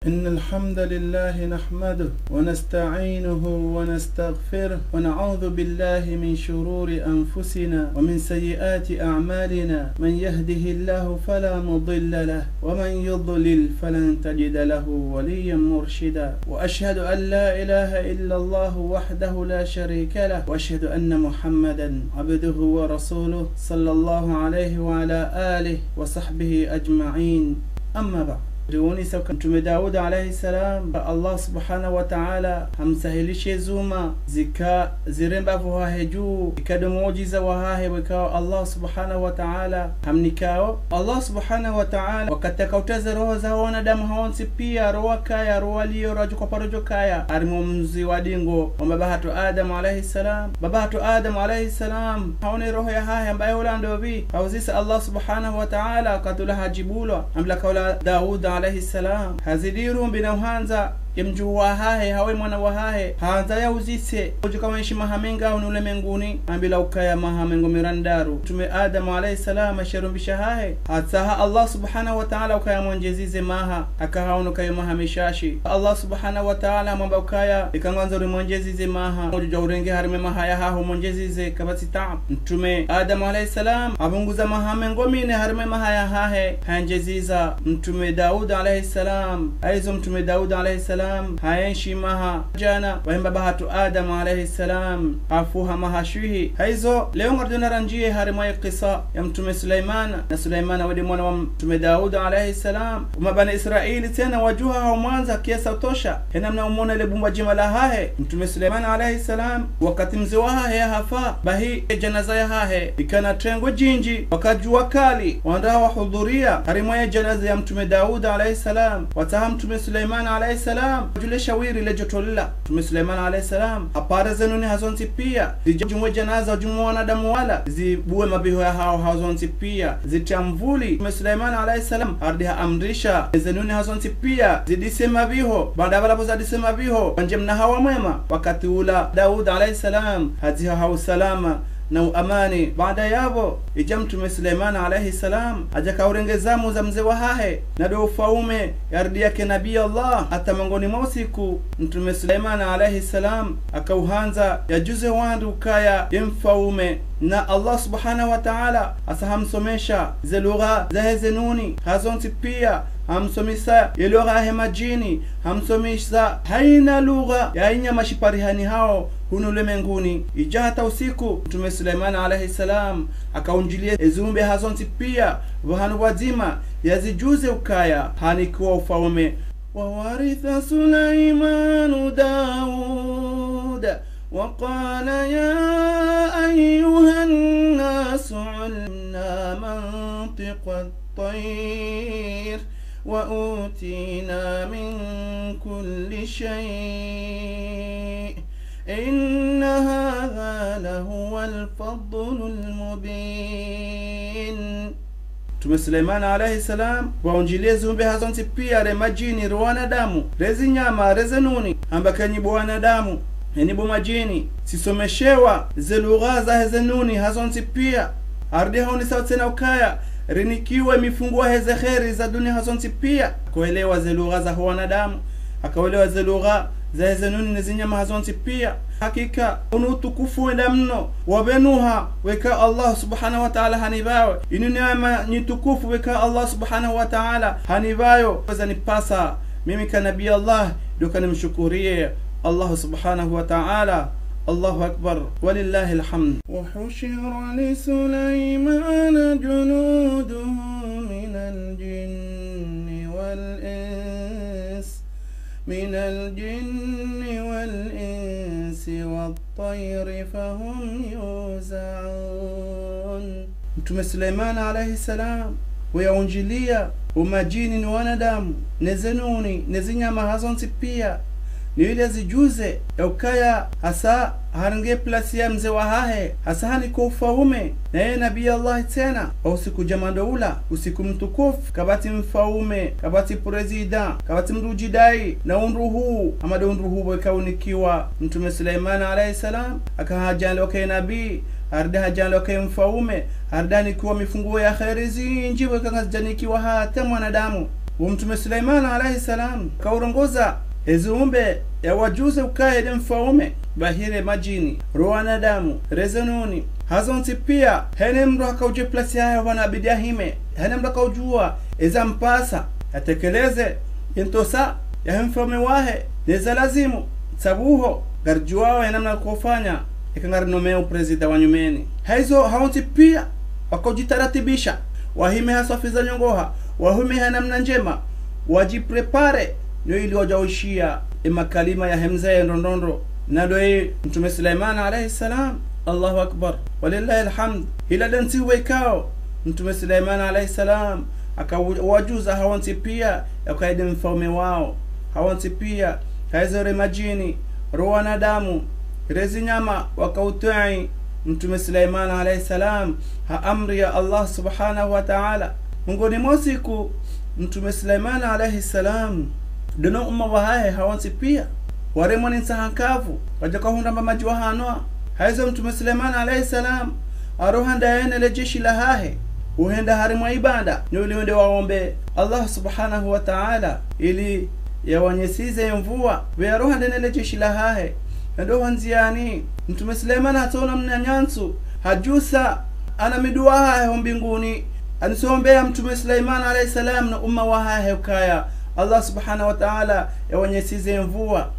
إن الحمد لله نحمده ونستعينه ونستغفره ونعوذ بالله من شرور أنفسنا ومن سيئات أعمالنا. من يهده الله فلا مضل له ومن يضلل فلن تجد له وليا مرشدا. وأشهد أن لا إله إلا الله وحده لا شريك له وأشهد أن محمدا عبده ورسوله صلى الله عليه وعلى آله وصحبه أجمعين. أما بعد، Rioni sauka Mtume Daud alayhi salam, Allah subhanahu wa ta'ala hamsahilishe zuma zika ziremba vuhahe juu ikado muujiza wahahe wekao Allah subhanahu wa ta'ala hamnikao. Allah subhanahu wa ta'ala wakataka utaze roho za wanadamu haonsi pia roho kaya roho liyo raju kwa parojo kaya arimu mzi wadingo wa babahatu Adam alayhi salam. Babahatu Adam alayhi salam haone roho ya hahe ambaye ulando vi hauzisa Allah subhanahu wa ta'ala wakatula hajibulwa amla kaula Daud alayhi salam hazidiru binauhanza imjuwa hahe hawe mwana wa hahe hanza ya uzise ujuka waishi mahamenga unule menguni ambila ukaya mahamengo mirandaru. Tume Adam alayhi salam asherumbisha hahe hatsaha Allah subhanahu wa ta'ala ukaya mwanjezize maha akahaunu kayo mahameshashi. Allah subhanahu wa ta'ala mwamba ukaya ikanganzori mwanjezize maha ujuja urenge harime maha ya hahu mwanjezize kabati taam. Tume Adam alayhi salam abunguza mahamengo mine harime maha ya hahe hanjeziza. Mtume Daud alayhi salam aizo mtume Daud alayhi salam haenshi maha jana wahimba bahatu Adam alayhi salam afuha mahashuhi haizo. Leo ngarduna ranjie harimai qisa ya mtume Sulaimana na Sulaimana wadi mwana wa mtume Daud alayhi salam. Umabani Israeli tena wajuha hao mwanza kiasa utosha hena mna umona ile bumba jima la hahe mtume Sulaimana alayhi salam wakati mze wa hahe hafa bahi janaza ya hahe ikana trengo jinji wakajua kali wanda wahudhuria harimai janaza ya mtume Daud alayhi salam. Wataha mtume Sulaimana alayhi salam jule shawiri le jotolila mtume Suleiman alayhi salam apara zenuni hazonti pia zijumwe janaza ujumwe wanadamu wala zibuwe mabiho ya hao hazonti pia zitamvuli. Mtume Suleiman alayhi salam ardiha amrisha zenuni hazonti pia zidise mabiho baada balapo zadise mabiho wanjemna hawa mwema. Wakati ula Daud alayhi salam haziha hau salama na amani. Baada yabo ija mtume Suleiman alayhi salam aja kaurengezamu za mze wa hahe na do ufaume yardi yake nabii Allah. Hata mangoni mausiku mtume Suleiman alayhi salam akauhanza ya juze wandu kaya yemfaume na Allah subhanahu wa ta'ala asahamsomesha ze lugha za hezenuni hazonti pia hamsomisa yelugha ya majini hamsomisa haina lugha ya inya mashiparihani hao hunule menguni. Ija hata usiku mtume Suleiman alayhi salam akaunjilia ezumbe hazonti pia wahanu wazima yazijuze ukaya hanikuwa ufaume. Wawaritha Suleimanu Daud وقال يا أيها الناس علمنا منطق الطير وأوتينا من كل شيء إن هذا لهو الفضل المبين. Mtume Suleiman alayhi salam waunjilie zumbe hazonti pia re majini re wanadamu rezi nyama reze nuni ambaka nyibo wanadamu enibo majini sisomeshewa ze lugha za hezenuni hazonti pia ardi haoni sauti na ukaya rinikiwe mifungua heze kheri za dunia hazonti pia kuelewa ze lugha za wanadamu akaelewa ze lugha za hezenuni nezinyama hazonti pia. Hakika unutukufu wenda mno wabenuha weka Allah subhanahu wa ta'ala hanibawe inuneama nitukufu weka Allah subhanahu wa ta'ala hanibayo zanipasa mimi kanabii Allah duka nimshukurie Allah subhanahu wa ta'ala. الله أكبر ولله الحمد. وحشر لسليمان جنوده من الجن والإنس والطير فهم يوزعون. Mtume Suleiman alayhi salam wayaunjilia umajini ni wanadamu nezenuni nezinyama hazonti pia ni ile zijuze ya ukaya hasa harange plasi ya mze wa hahe hasa hani kufaume na ye nabii Allah tena usiku jamando ula usiku mtukufu kabati mfaume kabati prezida kabati mrujidai na unruhu amada unruhu wekaunikiwa mtume Suleiman alayhi salam akahajalo kay nabii arda hajalo kay mfaume ardani kuwa mifunguo ya khairi zinji wekangazjanikiwa hata mwanadamu Mtume Suleiman alayhi salam kaurongoza eziumbe ya wajuze ukaede mfaume bahire majini ruwana damu rezonuni hazonti pia hene mru hakauje plasi haya wana abidahime hene mru hakaujua eza mpasa yatekeleze intosa ya mfaume wahe neza lazimu sabuho garjuao ya namna kufanya ikangarnomeo prezida wa nyumeni haizo haonti pia wakaujitaratimisha wahime hasafiza nyongoha wahume namna njema wajiprepare nyo ili wajawishia makalima ya hemza ya ndondondo na doe Mtume Suleiman alayhi salam. Allahu akbar walillahi alhamd. Ila dansi wekao Mtume Suleiman alayhi salam akawajuza hawanti pia yakaide mfaume wao hawanti pia haizore majini ruwana damu rezi nyama wakautai Mtume Suleiman alayhi salam ha amri ya Allah subhanahu wa ta'ala. Mungoni mosiku Mtume Suleiman alayhi salam dono umma wahaye hawansi pia waremoni nsahankavu wajaka hundamba majiwa hanoa haizo Mtume Suleiman alayhi salam arohanda yene jeshi la hahe uhenda harimwa ibada nyuli wende waombe Allah subhanahu wa ta'ala ili yawanyesize mvua wearohanda yene jeshi la hahe ndo wanziani Mtume Suleiman hatona mnyanyansu hajusa ana miduwa hahe mbinguni anisombea Mtume Suleiman alayhi salam na umma wa hahe ukaya Allah subhanahu wa ta'ala yawanyesize mvua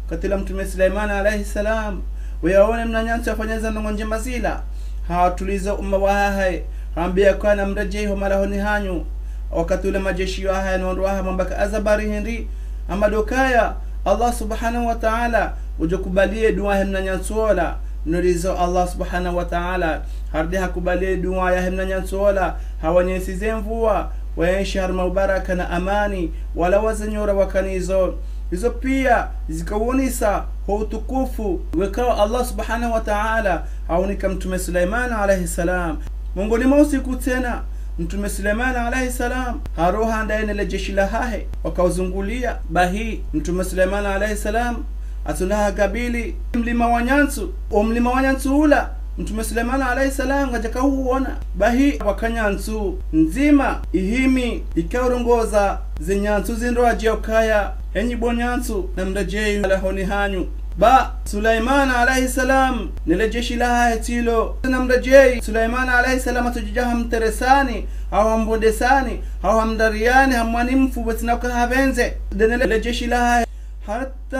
katila Mtume Suleiman alayhi salam wayaone mnanyansu afanyeza ndongonje mazila hawatuliza umma wa hahe ambia kana mrejeho marahoni hanyu wakati ule majeshi wa hahe na ndoa mambaka azabari henri amadokaya Allah subhanahu wa ta'ala ujokubalie dua ya mnanyansu wala nurizo Allah subhanahu wa ta'ala hardi hakubalie dua ya mnanyansu wala hawanyesize mvua waishi harma ubaraka na amani wala wazanyora wakanizo hizo pia zikawonisa kwa utukufu wekao Allah subhanahu wa ta'ala haunika Mtume Suleiman alayhi salam. Mongoni mausiku tena Mtume Suleiman alayhi salam haroha ndaene le jeshi la hahe wakauzungulia bahi Mtume Suleiman alayhi salam atulaha kabili mlima wanyansu ula Mtume Suleiman alayhi salam ngajaka huona bahi wakanyansu nzima ihimi ikaurongoza zinyansu zinroaje ukaya enyi bonyansu na mrajei alahoni hanyu ba Suleiman alayhi salam nile jeshi la haetilo na mrajei Suleiman alayhi salam atujijaha mteresani au hambondesani au hamdariani hamwani mfu wetinaka havenze nile jeshi la حتى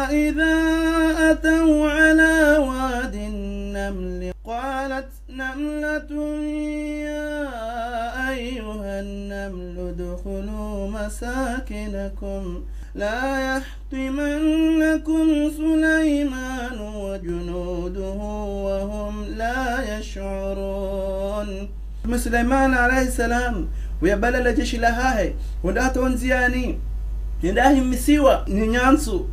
إذا أتوا على واد النمل قالت نملة يا أيها النمل ادخلوا مساكنكم لا يحطمنكم سليمان وجنوده وهم لا يشعرون. سليمان عليه السلام ويبلل الجيش لهاي وداتون زياني ndahi misiwa ni nyansu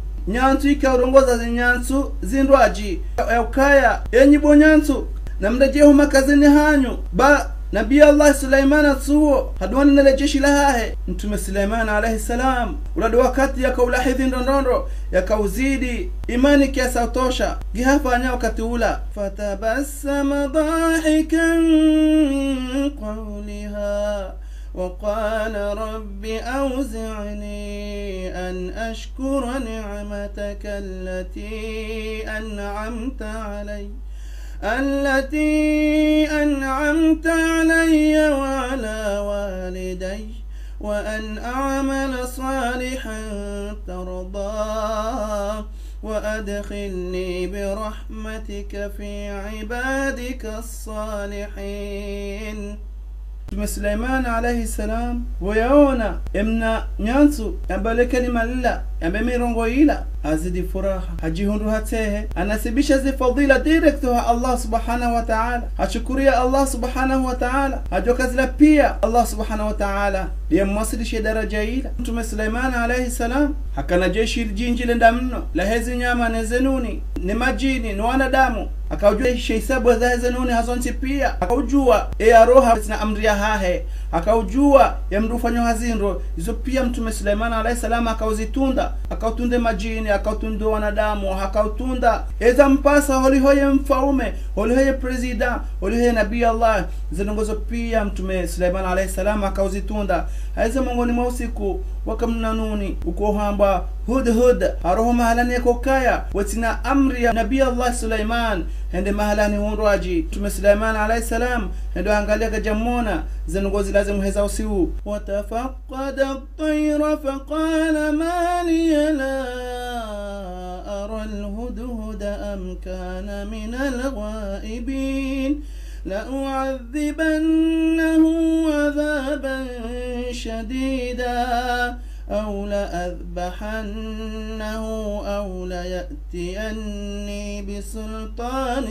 ikaurongoza zinyansu zindwaji ukaya enyi bonyansu na mrejeho makazini hanyu ba nabii Allah Suleiman asuo hadwani nale jeshi la hahe Mtume Suleiman alayhi salam ulado wakati yakaulahidhi ndondondo yakauzidi imani kiasi utosha gihafanya wakati ula fatabassama dhahikan min qawliha وقال رب أوزعني أن أشكر نعمتك التي أنعمت علي وعلى والدي وأن أعمل صالحا ترضاه وأدخلني برحمتك في عبادك الصالحين. Mtume Suleiman alayhi salam wayaona emna nyansu ambale kalima lila mirongo ila azidi furaha hajihundu hatehe anasibisha zi fadila direct wa Allah subhanahu wa ta'ala ashukuria Allah subhanahu wa ta'ala ajokazila pia Allah subhanahu wa ta'ala yamwasilishe daraja ila. Mtume Suleiman alayhi salam hakana jeshi jinji lenda mno la hezi nyama nezenuni ni majini ni wanadamu akaujua hisabu za zenuni hazonti pia akaujua ya roha na amri ya hahe akaujua yamrufanya hazinro hizo pia mtume Suleiman alayhi salam akauzitunda, akautunde majini, akautunda wanadamu, akautunda eza mpasa holihoye mfaume, holihoye president, holihoye nabii Allah zinongozo pia mtume Suleiman alayhi salam akauzitunda. Haiza mongoni mwa usiku wakamnanuni ukohamba hudhud haroho mahalani yako kaya watina amri ya nabii Allah Suleiman hende mahalani hunraji mtume Suleiman alayhi salam hendo angalia kajamona zinongozi lazima heza usiu watafaqada at-tayra faqala ma li la ara al-hudhud am kana min al-ghaibin لأعذبنه عذابا شديدا أو لأذبحنه أو ليأتيني بسلطان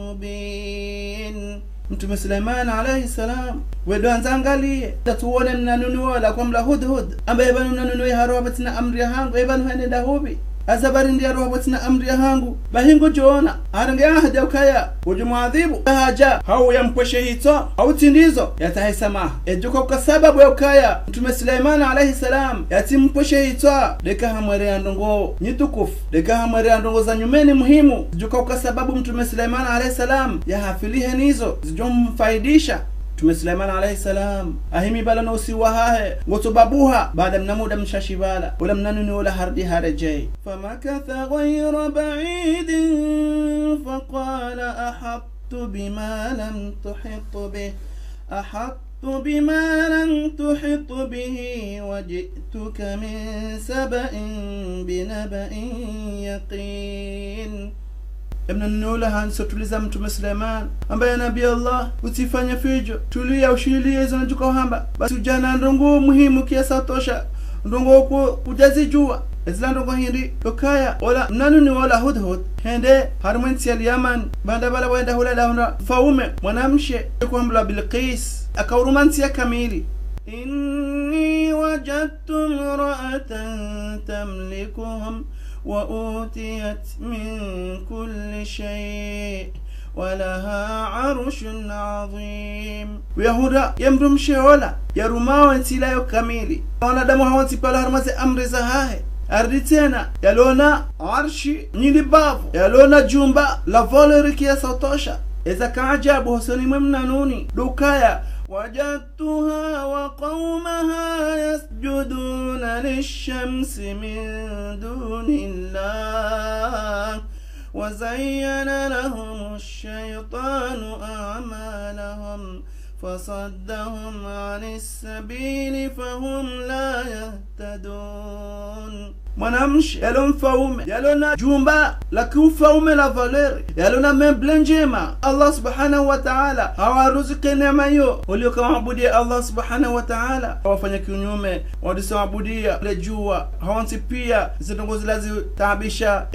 مبين. Mtume Suleiman alayhi salam wedo anzangalie tatuone mnanunua la kwa mla hudhud ambaye banu mnanunua haroba tina amri yangu ebanu hende dahubi azabari ndiye roho tina amri yangu bahingo joona arange ahadi ukaya ujimuadhibu haja hau yampweshe hito au tindizo yatahisama ejuko kwa sababu ya ukaya mtume Suleiman alayhi salam yatimpweshe hito deka hamwere andongo nyitukufu deka hamwere andongo za nyumeni muhimu juko kwa sababu mtume Suleiman alayhi salam ya hafilihe nizo zijomfaidisha mtume Suleiman alayhi salam ahimi bala no siwahahe ngotobabuha baada mnamuda mshashibala wala mnanuni wala hardi harajay famakatha ghayra ba'idin faqala ahattu bima lam tuhit bih أحطت بما لم تحط به وجئتك من سبأ بنبأ يقين. Ibn Nulahan sotuliza mtume Suleiman ambaye nabii Allah usifanye fijo tulia ushilie hizo najuka hamba basi ujana ndongo muhimu kiasa tosha ndongo kujazijua ezla ndongo hindi lokaya wala nanuni wala hudhud hende harmanti ya Yaman banda bala waenda hula lahuna faume mwanamshe kuambla Bilqis akaurumanti ya kamili inni wajadtu imra'atan tamlikuhum وأوتيت من كل شيء ولها عرش عظيم. ويهودا يمرم شهولا يرماو انتلا يكميلي wanadamu hawanti pala harmaze amri za hahe arditena yalona arshi nilibavu yalona jumba la voleri kiasa utosha eza kaajabu hosoni mwemnanuni dukaya وجدتها وقومها يسجدون للشمس من دون الله وزين لهم الشيطان أعمالهم فصدهم عن السبيل فهم لا يهتدون. mwanamshi yalon faume yalona jumba la kufaume la valeri yalona memblenjema Allah subhanahu wa ta'ala hawaruziki neema hiyo waliokamwabudia Allah subhanahu wa ta'ala wafanya kinyume wadisawabudia le jua hawansi pia zitongozi lazi taabisha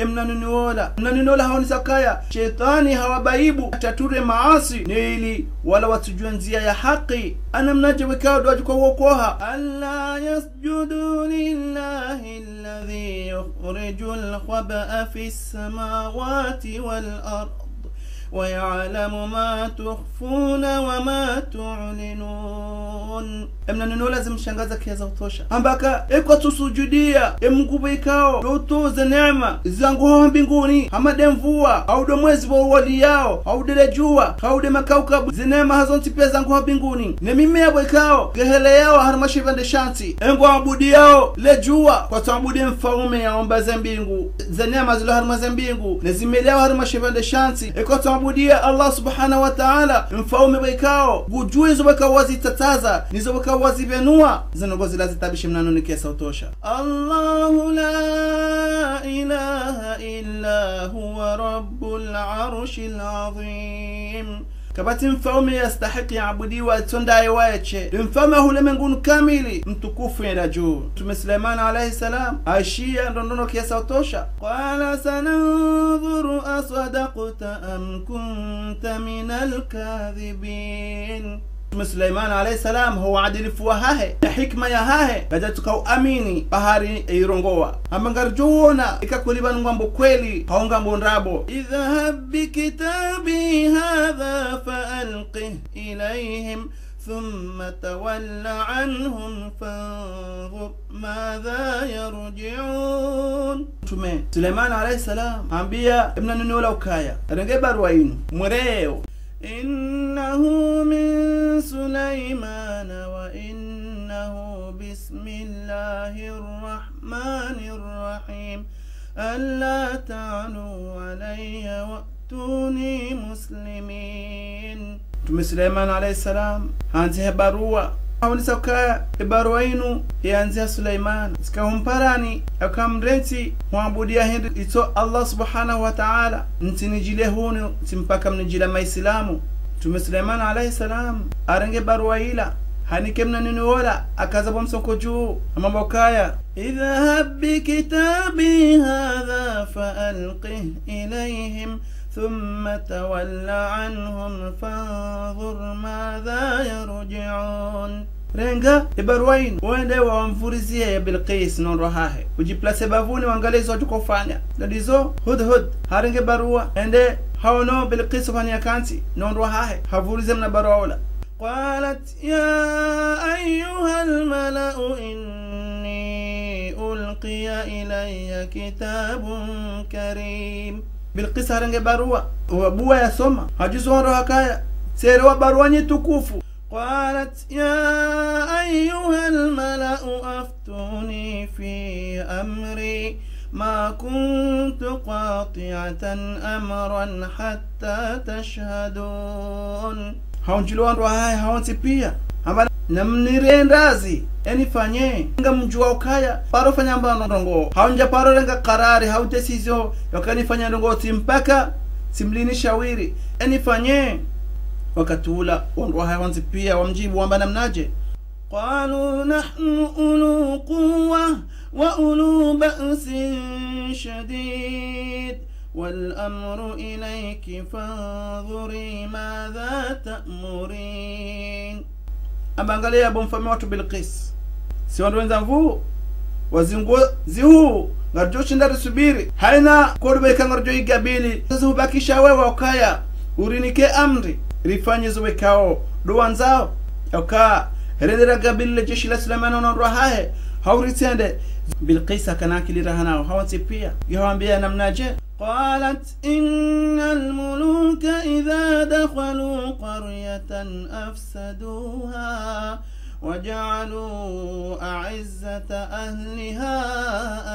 mnanunola hawanisakaya shetani hawabaibu atature maasi ili wala watujue njia ya haki ana mnaje wekao doaji kwa wokoha alla yasjudu lillahi الذي يخرج الخبأ في السماوات والأرض ويعلم ما تخفون وما تعلنون. emna neno lazim shangaza kiaza utosha ambaka eko tusujudia Mungu ikao dotoze neema zangu mbinguni hamade mvua au do mwezi wa wali yao au dele jua au de makaukabu zinema hazonti pia zangu mbinguni ne mimea bwekao gehele yao harmashivande shanti engo abudi yao le jua kwa sababu mfaume ya ombaze mbingu zinema zilo harmaze mbingu ne zimelea harmashivande shanti eko tuabudia Allah subhanahu wa ta'ala mfaume bwekao gujuizo bwekao wazitataza nizo bwekao wazibenua zinogozi lazitabishi mnanuni kiasa utosha. Allahu la ilaha illa huwa rabbul arshil azim. kabati mfaume yastahiki yaabudiwa atondaye waeche mfaume hule mengunu kamili mtukufu ya juu. Mtume Suleiman alayhi salam aishia ndondono kiasa utosha qala sananzuru asadaqta am kunta minal kadhibin. Mtume Suleiman alayhi salam huwa adilifu wa hahe na hikma ya hahe kaja tukauamini bahari irongoa amangarjuona ikakuliba ngwambo kweli haongambo nrabo idhhab bi kitabi hadha faalqih ilayhim ثم تول عنهم فانظر ماذا يرجعون. سليمان عليه السلام ambia ibn nunula ukaya renge barua inu mureo إنه من سليمان وإنه بسم الله الرحمن الرحيم ألا تعلوا علي وأتوني مسلمين. سليمان عليه السلام هانزه barua haunisa ukaya barua inu yanzia Suleiman sikahumparani akamrenti muabudia hindi ito Allah subhanahu wa ta'ala ntinijile hunu simpaka mnijila maislamu. Tume Suleiman alayhi salam arenge barua ila hanikemna ninu wala akazabo msoko juu amambo kaya idhhab bi kitabi hadha faalqih ilayhim ثم تولى عنهم فانظر ماذا يرجعون. renga ibarwain wende wamfurizie Bilqis non rohahe ujiplace bavuni wangalizo watukofanya dadizo hudhud harenge barua ende haono Bilqis fanya kanti non rohahe havurize mna barua wala qalat ya ayyuha almala'u inni ulqiya ilayya kitabun karim. Bilqis harenge barua wabua yasoma hajuzo roha kaya serewa barua nyitukufu قالت يا أيها الملأ أفتوني في أمري ما كنت قاطعة أمرا حتى تشهدون. haunjiluan rohai hauntipia hamba namniren razi eni fanye ngamjua ukaya paro fanya mbano rongo haunja paro renga karari hau decision yakani fanya rongo timpaka simlini shawiri eni fanye wakatula wanroha wanzi pia wamjibu wamba namnaje qalu nahnu ulu quwwa wa ulu ba'sin shadid wal amru ilayki fanzuri madha ta'murin. Abangalia bomfame watu Bilqis si wandu wenzangu wazingo zihu ngarjoshi ndari subiri haina kodwe kangarjo igabili sasa ubakisha wewe ukaya urinike amri rifanye zowe kao duanzao yoka herendera gabili jeshi la Suleiman non rohahe hauritende Bilqis kanakili rahana hawanti pia yoambia namnaje qalat innal muluka idha dakhalu qaryatan afsaduha وجعلوا أعزة أهلها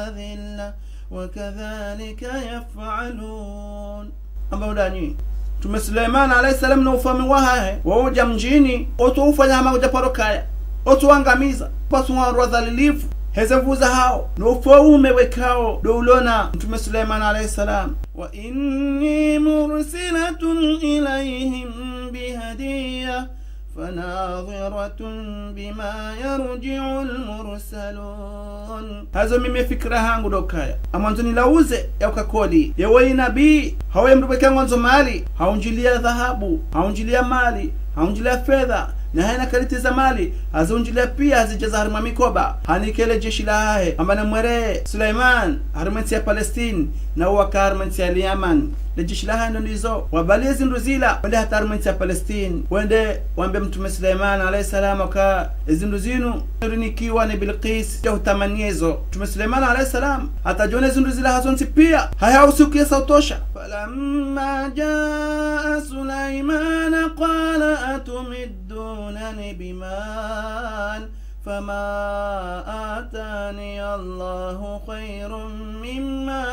أذلة وكذلك يفعلون. أمبوداني Tume Suleiman alayhi salam na ufami wahahe wauja mjini otu ufanya hama ujaparokaya otu angamiza pasu wanru dhalilifu hezevuza hao na ufaume wekao doulona Tume Suleiman alayhi salam wa inni mursilatun ilayhim bihadiyya fanadhiratun bima yarji'ul mursalun. Hazo mimi fikra hangu dokaya amanzo nilauze ya ukakodi yewe nabii hawe mrubeke mwanzo mali haunjilia dhahabu haunjilia mali haunjilia fedha na haina kalitiza mali hazunjilia pia hazijaza harima mikoba hanikele jeshi la hae ambana mwere Suleiman harumenti ya Palestine na uwaka harumenti ya Yaman le jeshi la hae ndizo wabalizi nduzila wende hata harumenti ya Palestine wende wambe Mtume Suleiman alayhi salam waka zinduzinu rinikiwa ni Bilqis ya utamanyezo Mtume Suleiman alayhi salam atajone zinduzila hazonti pia haya usiku ya sautosha falamma jaa Suleiman qala atumidunani bimal فما آتاني الله خير مما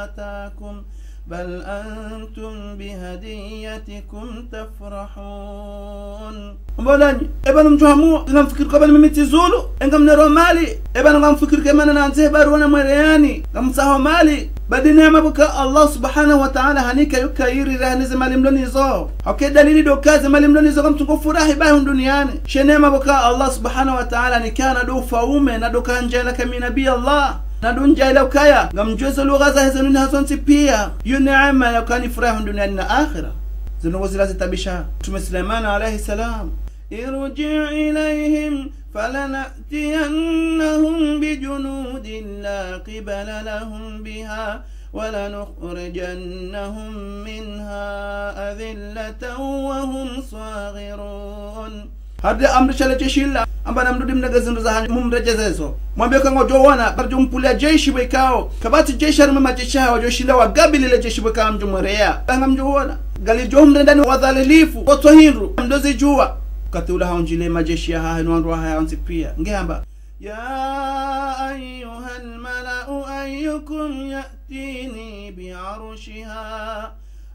آتاكم بل أنتم بهديتكم تفرحون. Mbonani ebana mjuhamu tunamfikiri kabla mimi tizulu enga mnero mali ebana ngamfikiri kama nanze barua mwereyani ngamsaho mali badini ya mabuka Allah subhanahu wa ta'ala hanika yukairi rahnize mali mlonizo okay dalili dokaze mali mlonizo kamtungo furahi bahi duniani shene mabuka Allah subhanahu wa ta'ala nikana do faume na dokanja kama nabii Allah na dunja ila ukaya ngamjozo lugha za hizo nini hazonti pia yu neema yakani furahi duniani na akhirah zinogozila zitabisha Mtume Suleiman alayhi salam irji' ilayhim falanatiyannahum bijunudin la qibala lahum biha ولنخرجنهم منها أذلة وهم صاغرون. hadi amrisha jeshila amba namrudi mnagazindu za mumrejezezo mwambie kanga jowana barjo mpulia jeshi bwekao kabati jeshi arme majesha wajoshinda wagabili le jeshi bwekao mjumwerea anga mjowana gali jomre ndani wadhalilifu watu hindu mdozi jua katula haunjile majeshi ya hahe nwandu haya onzi pia ngehamba ya ayyuhal mala'u ayyukum ya'tini bi'arushiha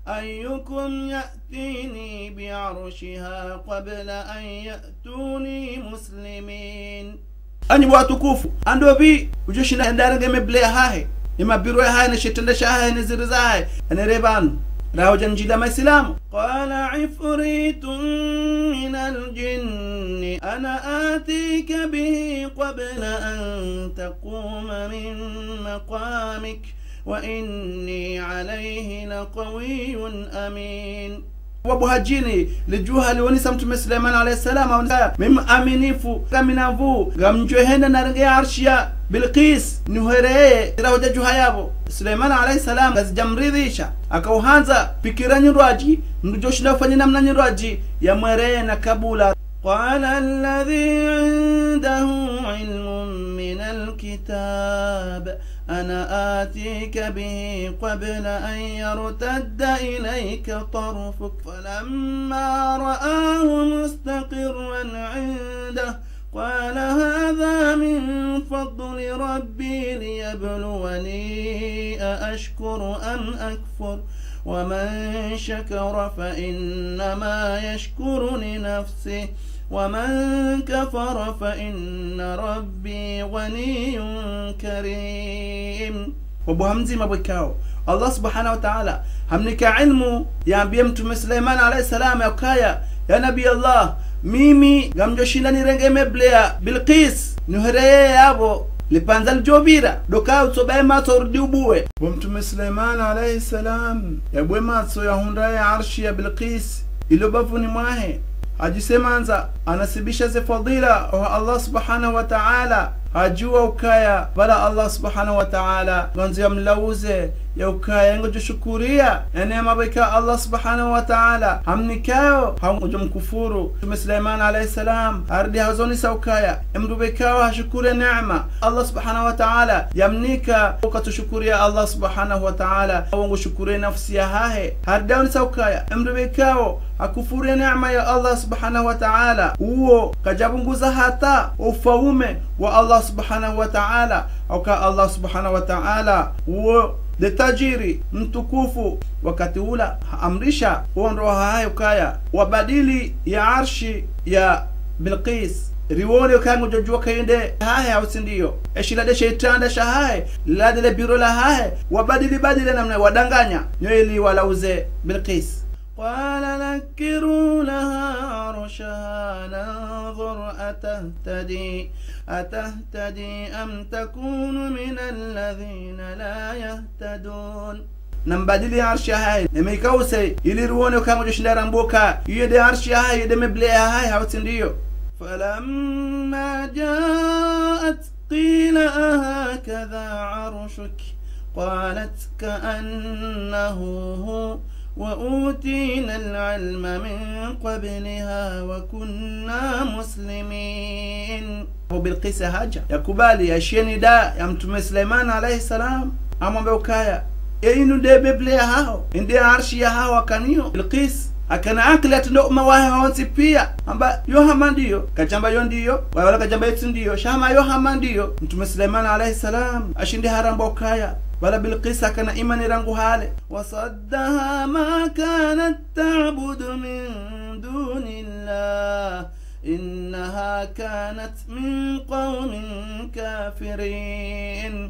أيكم يأتيني بعرشها قبل أن يأتوني مسلمين أني واتكوفو أندو بي وجوشنا ندارنغ مبلي هاي إما بيروي هاي نشتندش هاي نزرز هاي أنا ريبان راو جنجيلا ما إسلام قال عفريت من الجن أنا آتيك به قبل أن تقوم من مقامك وإني عليه لقوي أمين wabuhajini lijuha liwonisa mtume Suleiman alayhi salam mim aminifu kaminavu gamjohenda narange arshia Bilqis nuhere rahoja juha yabo Suleiman alayhi salam gazijamridhisha akauhanza fikira nyirwaji mjoshinda kufanya namna nyirwaji ya mwere na kabula قال الذي عنده علم من الكتاب أنا آتيك به قبل أن يرتد إليك طرفك فلما رآه مستقرا عنده قال هذا من فضل ربي ليبلوني أأشكر أم أكفر ومن شكر فإنما يشكر لنفسه ومن كفر فإن ربي غني كريم وبهمزي مبكاو الله سبحانه وتعالى همنك علمه يا بيمتم سليمان عليه السلام يا نبي الله mimi gamjoshinda nirenge meblea Bilqis nuhere yabo lipanzal jobira doka utsobaye maso rudi ubuwe mtume Suleiman alayhi salam yabwe maso ya hunda ya arshi ya Bilqis ilobafuni mwahe ajisemanza anasibisha ze fadila wa Allah subhanahu wa ta'ala ajua ukaya bala Allah subhanahu wa ta'ala ganzi amlauze ya ukaya ngo jishukuria neema bika Allah subhanahu wa ta'ala hamnikao hamujumkufuru mtume Suleiman alayhi salam ardi hazoni saukaya emrubekao hashukure neema Allah subhanahu wa ta'ala yamnika ukatushukuria Allah subhanahu wa ta'ala wangu shukure nafsi ya hahe hardani saukaya emrubekao akufure neema ya Allah subhanahu wa ta'ala uo kajabunguza hata ufaume wa Allah subhanahu wa ta'ala au ka Allah subhanahu wa ta'ala uo de tajiri mtukufu wakati ula amrisha uondoa hayo kaya wabadili ya arshi ya Bilqis riwoni kangu jojua kaende haya au sindio eshilade shaitanda shahae ladele biro la hae wabadili namna wadanganya nyoili walauze Bilqis قال نكروا لها عرشها ننظر أتهتدي أم تكون من الذين لا يهتدون نمبادلي عرشها هاي نميكوسي يلي رووني وكانوا جشنا رمبوكا يدي عرشها هاي يدي مبليها هاي هاوتنديو فلما جاءت قيل أهكذا عرشك قالت كأنه هو وأوتينا العلم من قبلها وكنا مسلمين وبالقيس هاجة يكبالي يشيني دا يمتم سليمان عليه السلام أما بوكايا إينو دي ببليا هاو إندي عرشي هاو كانيو بالقيس akana aklet ndo mawahe honsi pia amba yohama ndiyo kachamba yondiyo wala kachamba yetu ndiyo shama yohama ndiyo mtume Suleiman alayhi salam ashindi harambo kaya wala Bilqis kana imani rangu hale wasaddaha ma kanat ta'budu min dunillah innaha kanat min qaumin kafirin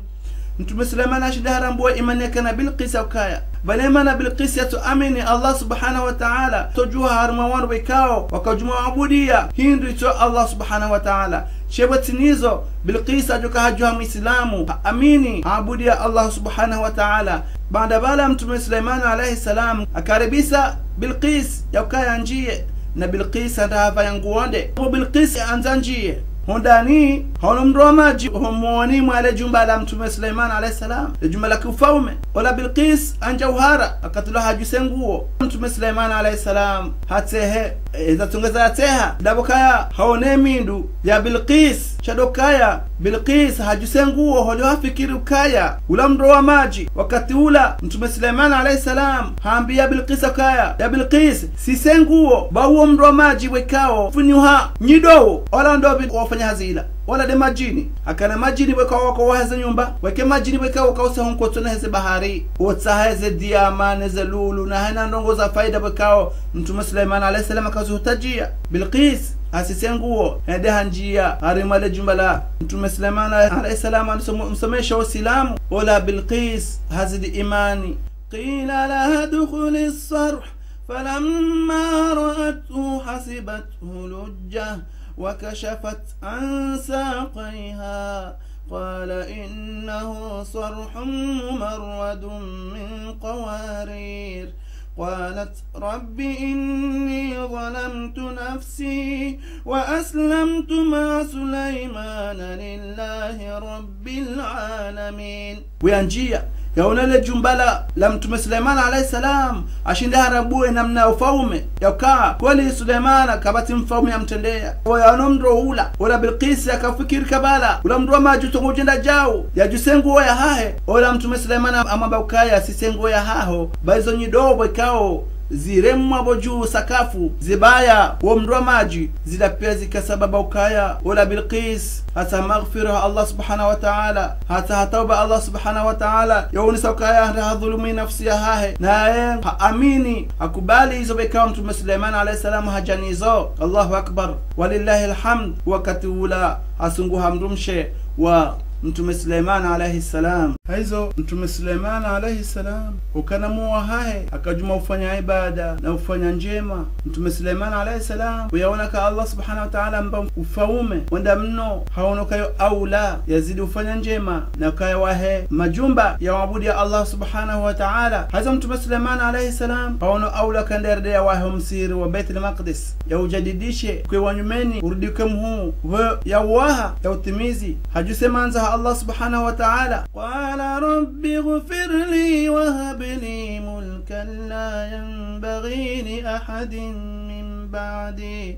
mtume Suleiman ashindi harambo imani kana Bilqis ukaya balema Bilqis yatuamini Allah subhanahu wa ta'ala tojuha harmawan wikao wakajuma abudia hindu ito Allah subhanahu wa ta'ala shebatinizo Bilqis ajuka hajua muislamu amini abudia Allah subhanahu wa ta'ala baada bala mtume Suleiman alayhi salam akaribisa Bilqis yakaya njie na Bilqis ndava yanguonde Bilqis anzanjie hondani hono mro maji homoni mwale jumba la mtume Suleiman alayhi salam jumba la kufaume wala Bilqis anjauhara akatula hajusenguo mtume Suleiman alayhi salam hatehe izatungeza teha dabokaya haone mindu ya Bilqis shadokaya Bilqis hajusenguo holo hafikiri ukaya ula mro wa maji wakati ula mtume Suleiman alayhi salam haambia Bilqis akaya ya Bilqis sisenguo bawo mro wa maji wekao funyuha nyido wala ndo wafanya hazila wala de majini akana majini wekao wako waze nyumba weke majini wekao wakausa honko tuna heze bahari utaheze diamane ze lulu na hana ndongo za faida wekao mtume Suleiman alayhi salam akazuhutajia Bilqis asisenguo hede hanjia harimale jumba la mtume Suleiman alayhi salam msomesha uislamu wala Bilqis hazidi imani qila laha dukhuli as-sarh falamma ra'atuhu hasibathu lujjah وكشفت عن ساقيها قال إنه صرح ممرد من قوارير قالت رب إني ظلمت نفسي وأسلمت مع سليمان لله رب العالمين وينجيا yaona ile jumbala la mtume Suleiman alayhi salam ashinde harabue namna ufaume yakaa kweli Suleiman kabati mfaume amtendea yaona mro ula wala Bilqis akafikiri kabala ula mro majuto ngojenda jao ya jusengo ya hahe wala mtume Suleiman amamba ukaya sisengo ya haho baizo nyidobo ikao ziremwa boju sakafu zibaya wa mro maji zila pia zikasababa ukaya wala Bilqis hata maghfirah Allah subhanahu wa ta'ala hata tauba Allah subhanahu wa ta'ala yaunisa ukaya hadhulumi nafsi ya hahe na amini akubali hizo bekao mtume Suleiman alayhi salam hajanizo Allahu akbar walillahi alhamd wakati ula asungu hamdumshe wa mtume Suleiman alayhi salam hizo mtume Suleiman alayhi salam ukanamuwa hahe akajuma ufanya ibada na ufanya njema mtume Suleiman alayhi salam uyaona ka Allah subhanahu wa ta'ala mba ufaume wenda mno haonokayo aula yazidi ufanya njema na kaya wahe majumba ya wabudi ya Allah subhanahu wa ta'ala hizo mtume Suleiman alayhi salam haono aula kanderde ya wahe msiri wa Baitul Maqdis ya ujadidishe kwa wanyumeni urudike mhu ya waha ya utimizi hajusemanza الله سبحانه وتعالى قال رب اغفر لي وهب لي ملكا لا ينبغي لأحد من بعدي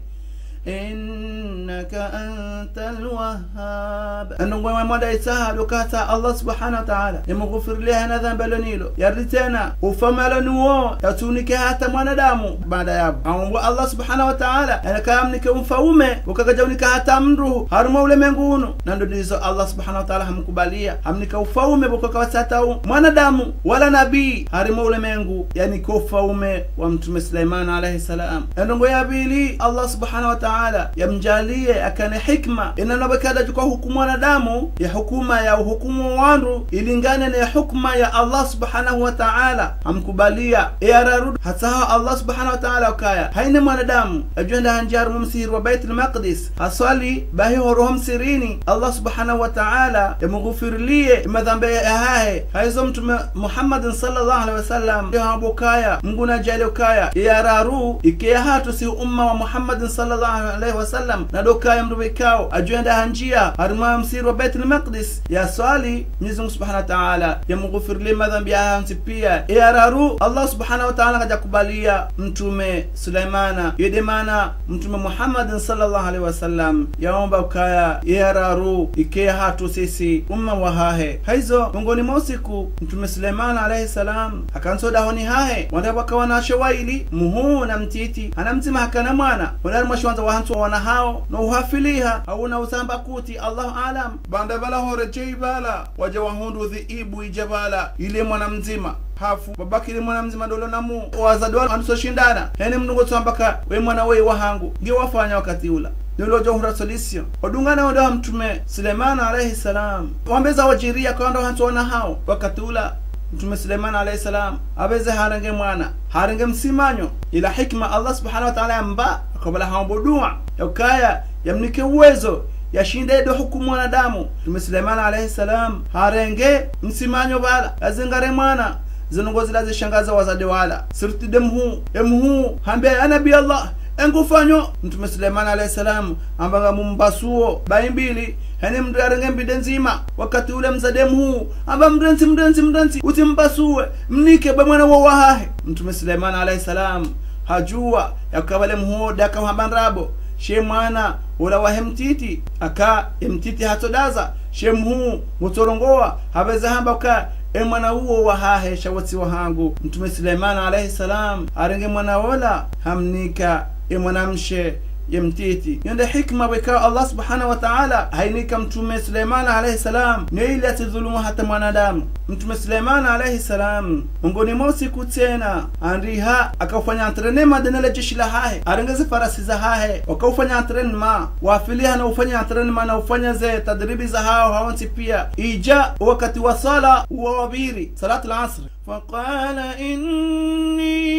إنك أنت الوهاب أنه مدى يسهل وكاتا الله سبحانه وتعالى يمغفر لها نذنب لنيلو يرتنا وفملنوه يتونك هاتا مندامو بعد يابو الله سبحانه وتعالى أنا كامنك وفاومه وكاكجونك هاتا مره هارمو لمنغونو نندو ديزو الله سبحانه وتعالى همكبالية همنك وفاومه وكاكواتاتاو مندامو ولا نبي هارمو لمنغو يعني كوفاومه ومتم سليمان عليه السلام أنه يابيلي الله سبحانه وتعالى yamjalie akane hikma inanabakada kwa hukumu wanadamu ya hukuma ya hukumu wandu ilingane na hukuma ya Allah subhanahu wa ta'ala amkubalia yararud hata Allah subhanahu wa ta'ala ukaya haina mwanadamu ajenda hanjar mumsir wa Baitul Maqdis aswali bahi horohom sirini Allah subhanahu wa ta'ala yamughfirlie madhambi ya hahe haizo mtume Muhammad sallallahu alaihi wasallam ya abukaya mnguna jale ukaya yararu ikia hatu si umma wa Muhammad sallallahu alaihi wasallam na dokaya mrubikao ajuenda hanjia harima msiri wa Baitul Maqdis ya swali Mwenyezi Mungu Subhanahu wa Ta'ala yamughfirlie madhambi ya hansi pia yararu Allah Subhanahu wa Ta'ala kajakubalia mtume Suleimana yedemana mtume Muhammad sallallahu alaihi wasallam yaomba ukaya yararu ikia hatu sisi umma wa hahe haizo mongoni mosiku mtume Suleimana alaihi salam akansoda honi hahe wanda wakawa na shawaili muhu na mtiti anamtima hakana mwana wala mashwanza wahantu wana hao no uhafiliha hauna usamba kuti Allahu alam banda bala hore jeibala waje wahundu dhiibu ijabala ile mwana mzima hafu babaki ile mwana mzima dolo namu wazadwa anusoshindana hene mnungo tsambaka we mwana we wahangu nge wafanya wakati ula nilo johura solution odungana oda mtume Suleiman alayhi salam wambeza wajiria kwa ndo hantu wana hao wakati ula mtume Suleiman alayhi salam abeze harange mwana harange msimanyo ila hikma Allah subhanahu wa ta'ala amba akabala haambodua yakaya yamnike uwezo yashinde do hukumu wanadamu mtume Suleiman alayhi salam harange msimanyo bala azengare mwana zinongozi lazi shangaza wazade wala sirti demhu emhu hambe anabi Allah engufanyo Mtume Suleiman alayhi salam ambanga mumbasuo baimbili hene mdarenge mbide nzima wakati ule mzademu huu amba mrenzi utimbasuwe mnike bamwana wa wahahe. Mtume Suleiman alayhi salam hajua yakabale muhoda kahambanrabo she mwana ula wahemtiti aka mtiti hatodaza shemhu mutorongoa habeza hamba ka mwana huo wahahe shawati wahangu. Mtume Suleiman alayhi salam arenge mwana wala hamnika mwanamshe yemtiti yonde hikma weka Allah subhanahu wa ta'ala hainika Mtume Suleiman alayhi salam ni ile atidhulumu hata mwanadamu. Mtume Suleiman alayhi salam ngoni mosi kutena andriha akafanya antrenema denele jeshi la hahe arengeze farasi za hahe wakafanya antrenema wafilia na ufanya antrenema na ufanya ze tadribi za hao hawanti pia ija wakati wa sala wabiri salatu al-asr فقال إني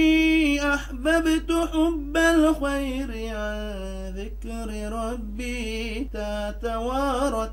أحببت حب الخير عن ذكر ربي تتوارت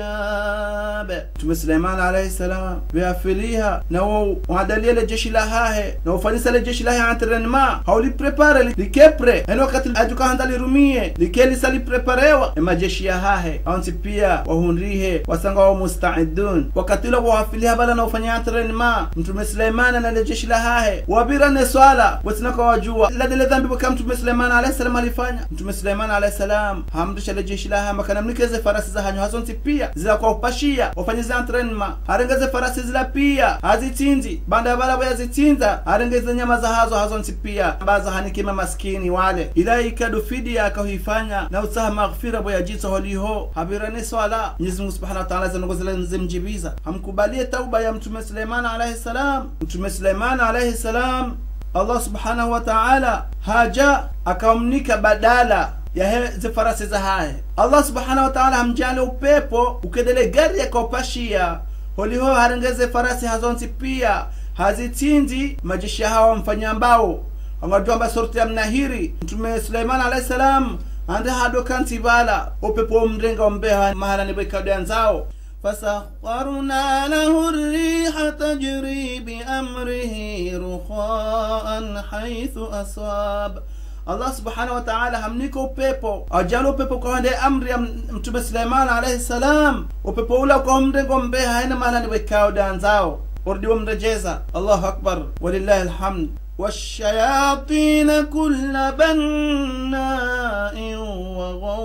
بالحجاب. Mtume Suleiman alayhi salam biafiliha na wadaliele jeshi la hahe na ufanisa le jeshi la hahe antrenema hauli prepare likepre eno wakati ajuka handali rumie likeli sali preparewa ema jeshi ya hahe aunti pia wahunrihe wasanga wa musta'idun wakati ule wafiliha bala na ufanya antrenema Mtume Suleiman na jeshi la hahe wabirane swala watinaka wajua la dele dhambi kama Mtume Suleiman alayhi salam alifanya. Mtume Suleiman alayhi salam hamdisha le jeshi la hahe makana mnikeze farasi za hanyo hazonti pia zila kwa upashia wafanyiza antrenema harengeze farasi zila pia hazitinzi banda bala baya zitinza harengeze nyama za hazonti pia ambazo hanikima maskini wale ila ikadu fidia akahifanya na usaha maghfira boya jitsa holiho habirane swala Mwenyezi Mungu Subhanahu wa Ta'ala zanongozela nzimjibiza hamkubalie tauba ya Mtume Suleiman alayhi salam. Mtume Suleiman alayhi salam Allah Subhanahu wa Ta'ala haja akamnika badala ya hizi farasi za hahe. Allah Subhanahu wa Ta'ala hamjale upepo ukedele gari ya kopashia holiho harengeze farasi hazonti pia hazitindi majeshi hawa mfanya mbao angaduamba sorti ya mnahiri. Mtume Suleiman alayhi salam ande hado kantibala upepo mrenga mbeha mahala ni bekadanzao فسخرنا له الريح تجري بأمره رخاء حيث أصاب. Allah Subhanahu wa Ta'ala hamniko upepo ajalo upepo kwa hande amri ya Mtume Suleiman alayhi salam upepo ula kwa mrengo mbeha haina mahala ni wekao danzao urdiwa mrejeza. Allahu Akbar walillahi alhamd. والشياطين كل بناء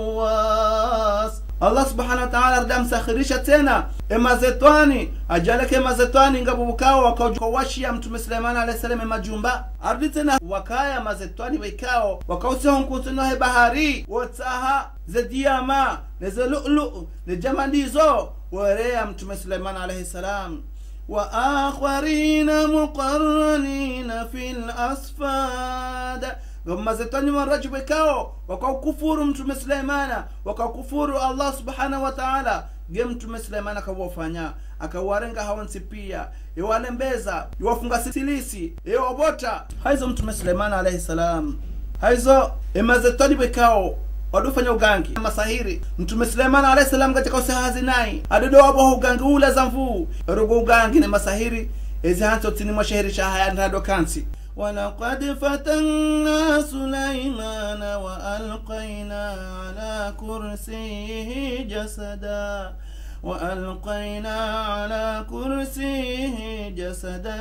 وغواص. Allah Subhanahu wa Ta'ala rada msakhirisha tena emazetwani ajaleke mazetwani ngabubukao wakawashia Mtume Suleiman alayhi salam majumba ardi tena wakaya mazetwani wekao wakausia nkutuna he bahari wataha zadiyama nezalulu nejamandizo warea Mtume Suleiman alayhi salam wa akharina muqarranina fil asfad. Mazetani waraji wekao wakakufuru Mtume Suleiman wakakufuru Allah Subhanahu wa Ta'ala Mtume Suleiman akawafanya akawarenga hawansi pia yawalembeza yawafunga silisi yawabota haizo Mtume Suleiman alayhi salam haizo mazetani wekao wadufanya ugangi masahiri. Mtume Suleiman alayhi salam katika usahazi nai adodo wabo ugangi ula zamvu rogo ugangi na masahiri ezihanto tini mashahiri shahaya ndado kansi. ولقد فتنا سليمان وألقينا على كرسيه جسدا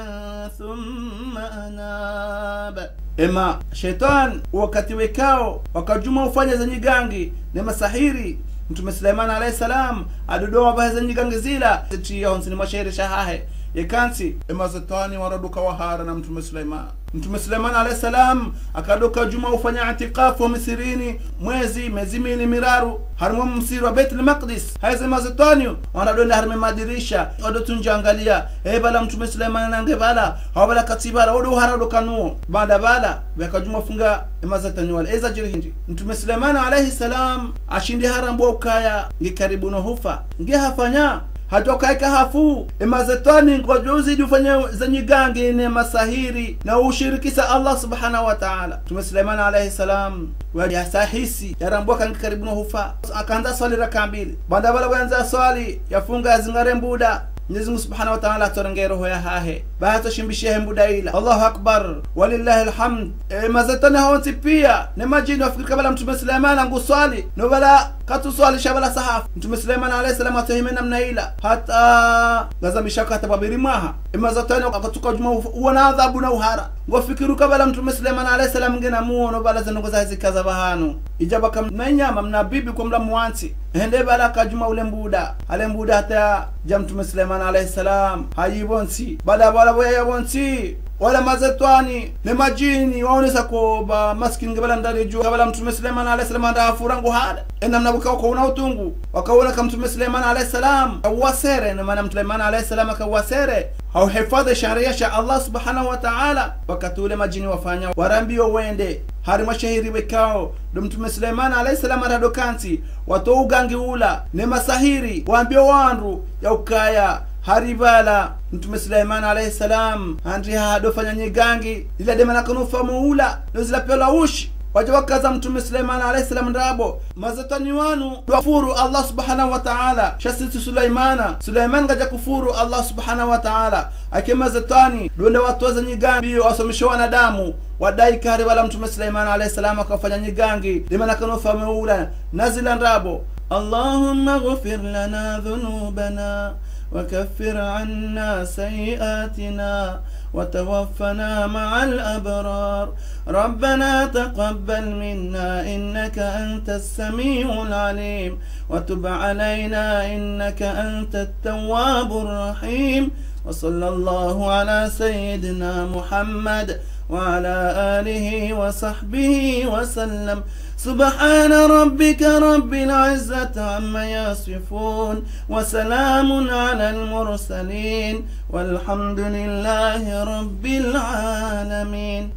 ثم أناب. Ema shaitan wakati wekao wakajuma ufanya za nyigangi na masahiri Mtume Suleiman alayhi salam adodoa baadhi za nyigangi zila tiya honsini mashahiri shahahe yekansi emazetani waraduka wahara na Mtume Suleiman. Mtume Suleiman alayhi salam akadoka juma ufanya itikafu wa Misirini mwezi mini miraru harimo msiru wa Baitul Maqdis haize mazetani wanadonda harime madirisha wadotunja angalia bala Mtume Suleiman nange bala hawala katibala wado harado kanuo baada bala wakajuma funga mazetani wala eza jirihindi. Mtume Suleiman alayhi salam ashindi harambo ukaya ngikaribu no hufa ngehafanya hatokaika hafu mazetani ngojuzi dufanya zanyigangi ne masahiri na ushirikisa Allah Subhanahu wa Ta'ala. Mtume Suleiman alayhi salam wali asahisi yaramboka karibu no hufa akaanza swali raka mbili banda bala wanza swali yafunga zingare mbuda Mwenyezi Mungu Subhanahu wa Ta'ala atorengero hoya hahe bahato shimbishe mbudaila. Allahu akbar walillahi alhamd. Mazatana hawonti pia ne majini Afrika bala Mtume Suleiman anguswali no bala katuswali shabala sahafu Mtume Suleiman alayhi salam atahimena mnaila hata gazamisha katababiri maha mazatana akatuka juma uona adhabu na uhara ngofikiru kabala Mtume Suleiman alayhi salam ngena muono bala zanongoza hizi kaza bahano ijaba kam nanyama mnabibi kwa mla mwanti hende bala kajuma ule mbuda ale mbuda hata ja Mtume Suleiman alayhi salam hayibonsi bala bala boya yabonsi wala mazetwani ne majini waonesa ko ba maskini ngabala ndali juu kabala Mtume Suleiman alayhi salam anda afurangu hada ena mnabuka ko una utungu wakaona kama Mtume Suleiman alayhi salam awasere na maana Suleiman alayhi salam akawasere au hifadhi sharia sha Allah subhanahu wa ta'ala wakati ule majini wafanya warambio wende hari mashahiri wekao do Mtume Suleiman alayhi salam aradokansi watu ugangi ula ne masahiri waambio wandu ya ukaya haribala Mtume Suleiman alayhi salam andri hado fanya nyigangi ila demana kanufa muula nozila pela ushi wajawakaza Mtume Suleiman alayhi salam ndabo mazatani wanu wafuru Allah subhanahu wa ta'ala shasiti Suleiman gaja kufuru Allah subhanahu wa ta'ala akema zatani donde watu waza nyigangi wasomisho wanadamu wadai kari wala Mtume Suleiman alayhi salam akafanya nyigangi demana kanufa muula nazila ndabo Allahumma ghfir lana dhunubana وكفر عنا سيئاتنا وتوفنا مع الأبرار ربنا تقبل منا إنك أنت السميع العليم وتب علينا إنك أنت التواب الرحيم وصلى الله على سيدنا محمد وعلى آله وصحبه وسلم سبحان ربك رب العزة عما يصفون وسلام على المرسلين والحمد لله رب العالمين.